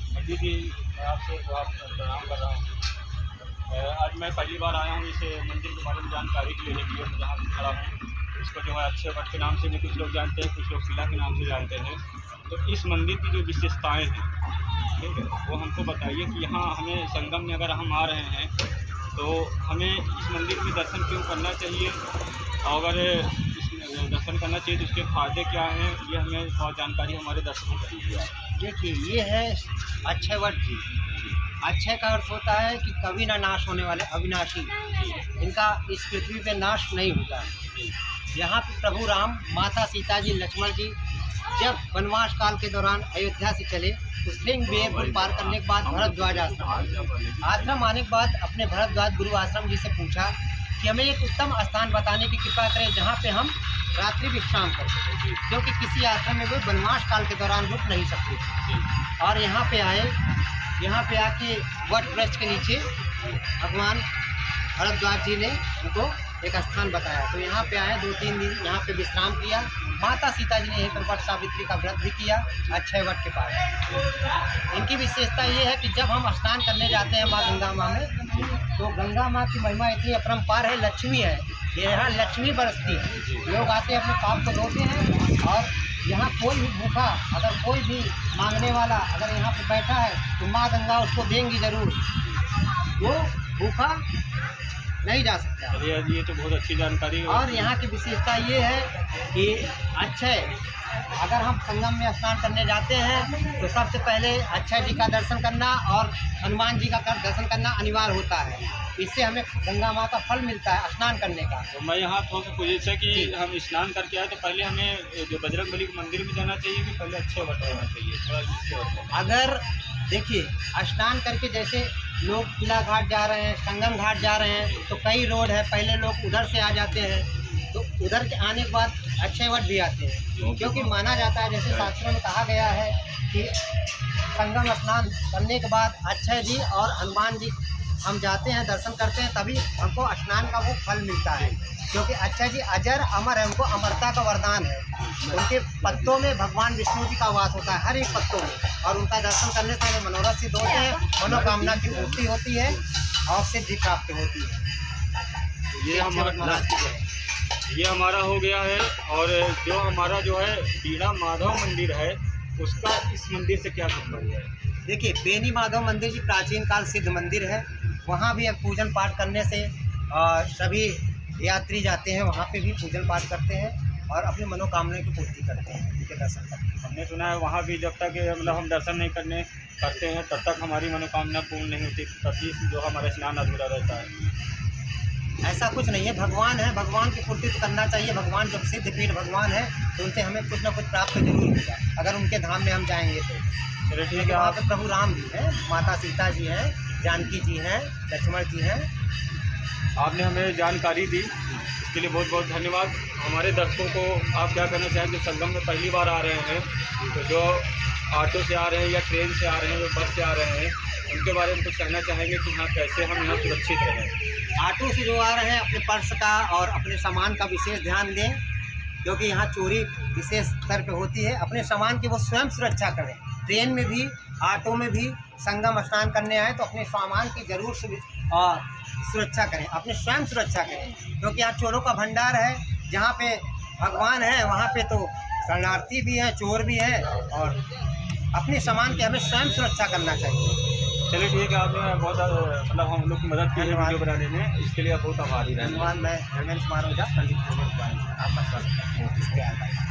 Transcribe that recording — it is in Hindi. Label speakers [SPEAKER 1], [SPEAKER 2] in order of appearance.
[SPEAKER 1] पंडित जी, मैं आपसे प्रणाम कर रहा हूँ। आज मैं पहली बार आया हूँ इस मंदिर के बारे में जानकारी के लिए मैं जहाँ पे खड़ा हूँ। इसको जो है अक्षय वट के नाम से भी कुछ लोग जानते हैं, कुछ लोग शिला के नाम से जानते हैं। तो इस मंदिर की जो विशेषताएँ हैं, ठीक है, वो हमको बताइए कि यहाँ हमें संगम में अगर हम आ रहे हैं तो हमें इस मंदिर में दर्शन क्यों करना चाहिए, और अगर इस दर्शन करना चाहिए तो उसके फ़ायदे क्या हैं, ये हमें थोड़ा जानकारी हमारे दर्शकों को दीजिए आप।
[SPEAKER 2] देखिए, ये है अक्षय वट जी। अक्षय का अर्थ होता है कि कभी ना नाश होने वाले, अविनाशी। इनका इस पृथ्वी पे नाश नहीं होता है। यहाँ पे प्रभु राम, माता सीता जी, लक्ष्मण जी जब वनवास काल के दौरान अयोध्या से चले तो सिंह बेर पार करने के बाद भरद्वाज आश्रम आने के बाद अपने भरद्वाज गुरु आश्रम जी से पूछा कि हमें एक उत्तम स्थान बताने की कृपा करें जहाँ पे हम रात्रि विश्राम कर सकें, क्योंकि किसी आश्रम में वो वनवास काल के दौरान रुक नहीं सकते थे। और यहाँ पे आए, यहाँ पे आके वट वृक्ष के नीचे भगवान भरद्वाज जी ने उनको एक स्थान बताया। तो यहाँ पे आए, 2-3 दिन यहाँ पे विश्राम किया। माता सीता जी ने यहीं पर वट सावित्री का व्रत भी किया अक्षय वट के पास। इनकी विशेषता ये है कि जब हम स्नान करने जाते हैं माँ गंगा माँ में, तो गंगा माँ की महिमा इतनी अपरंपार है, लक्ष्मी है, यहाँ लक्ष्मी बरसती है। लोग आते हैं, अपने पाप को धोते हैं, और यहाँ कोई भी भूखा, अगर कोई भी मांगने वाला अगर यहाँ पे बैठा है तो माँ गंगा उसको देंगी ज़रूर, वो भूखा नहीं जा सकता।
[SPEAKER 1] चलिए, ये तो बहुत अच्छी जानकारी है।
[SPEAKER 2] और यहाँ की विशेषता ये है कि अक्षय, अगर हम संगम में स्नान करने जाते हैं तो सबसे पहले अक्षय जी का दर्शन करना और हनुमान जी का दर्शन करना अनिवार्य होता है। इससे हमें गंगा माँ का फल मिलता है स्नान करने का।
[SPEAKER 1] तो मैं यहाँ थोड़ा पूछा कि हम स्नान करके आए तो पहले हमें जो बजरंगबली के मंदिर में जाना चाहिए कि पहले अक्षय वट रहना चाहिए, थोड़ा इसके बारे में।
[SPEAKER 2] अगर देखिए, स्नान करके जैसे लोग किला घाट जा रहे हैं, संगम घाट जा रहे हैं, तो कई रोड है, पहले लोग उधर से आ जाते हैं, तो उधर के आने के बाद अक्षय वट भी आते हैं। क्योंकि माना जाता है, जैसे शास्त्रों में कहा गया है कि संगम स्नान करने के बाद अक्षय जी और हनुमान जी हम जाते हैं, दर्शन करते हैं, तभी हमको स्नान का वो फल मिलता है। क्योंकि अक्षय जी अजर अमर है, उनको अमरता का वरदान है। उनके पत्तों में भगवान विष्णु जी का वास होता है, हर एक पत्तों में, और उनका दर्शन करने से हमें मनोरथ सिद्ध होते हैं, मनोकामना की पूर्ति होती है और सिद्धि प्राप्त होती है।
[SPEAKER 1] ये हमारा हो गया है। और जो हमारा जो है बीड़ा माधव मंदिर है, उसका इस मंदिर से क्या संबंध है?
[SPEAKER 2] देखिए, बेनी माधव मंदिर जी प्राचीन काल सिद्ध मंदिर है। वहाँ भी अब पूजन पाठ करने से सभी यात्री जाते हैं, वहाँ पे भी पूजन पाठ करते हैं और अपनी मनोकामना की पूर्ति करते हैं, उनके दर्शन करते हैं।
[SPEAKER 1] हमने सुना है वहाँ भी जब तक मतलब हम दर्शन नहीं करते हैं तब तक हमारी मनोकामना पूर्ण नहीं होती, तभी जो हमारा स्नान अधूरा रहता है।
[SPEAKER 2] ऐसा कुछ नहीं है, भगवान है, भगवान की पूर्ति तो करना चाहिए। भगवान जब सिद्ध पीठ भगवान है तो उनसे हमें कुछ ना कुछ प्राप्त जरूर होगा, अगर उनके धाम में हम जाएंगे तो।
[SPEAKER 1] चलिए ठीक है।
[SPEAKER 2] वहाँ पे प्रभु राम जी हैं, माता सीता जी हैं, जानकी जी हैं, लक्ष्मण जी हैं।
[SPEAKER 1] आपने हमें जानकारी दी, इसके लिए बहुत बहुत धन्यवाद। हमारे दर्शकों को आप क्या कहना चाहेंगे? संगम में पहली बार आ रहे हैं, तो जो ऑटो से आ रहे हैं या ट्रेन से आ रहे हैं, जो बस से आ रहे हैं, उनके बारे में कुछ कहना चाहेंगे कि हाँ, कैसे हम यहाँ सुरक्षित रहें?
[SPEAKER 2] ऑटो से जो आ रहे हैं, अपने पर्स का और अपने सामान का विशेष ध्यान दें, क्योंकि यहाँ चोरी विशेष स्तर पे होती है। अपने सामान की वो स्वयं सुरक्षा करें। ट्रेन में भी, ऑटो में भी, संगम स्नान करने आए तो अपने सामान की जरूर सुरक्षा करें, अपने स्वयं सुरक्षा करें, क्योंकि यहाँ चोरों का भंडार है। जहाँ पे भगवान है वहाँ पे तो शरणार्थी भी हैं, चोर भी हैं, और अपने सामान की हमें स्वयं सुरक्षा करना चाहिए।
[SPEAKER 1] चलिए ठीक है, आपने बहुत मतलब हम लोग की मदद की है वीडियो बनाने में, इसके लिए आप बहुत आभारी रहें।
[SPEAKER 2] धन्यवाद। मैं हेमेंद्र कुमार ओझा, पंडित आपका स्वागत है।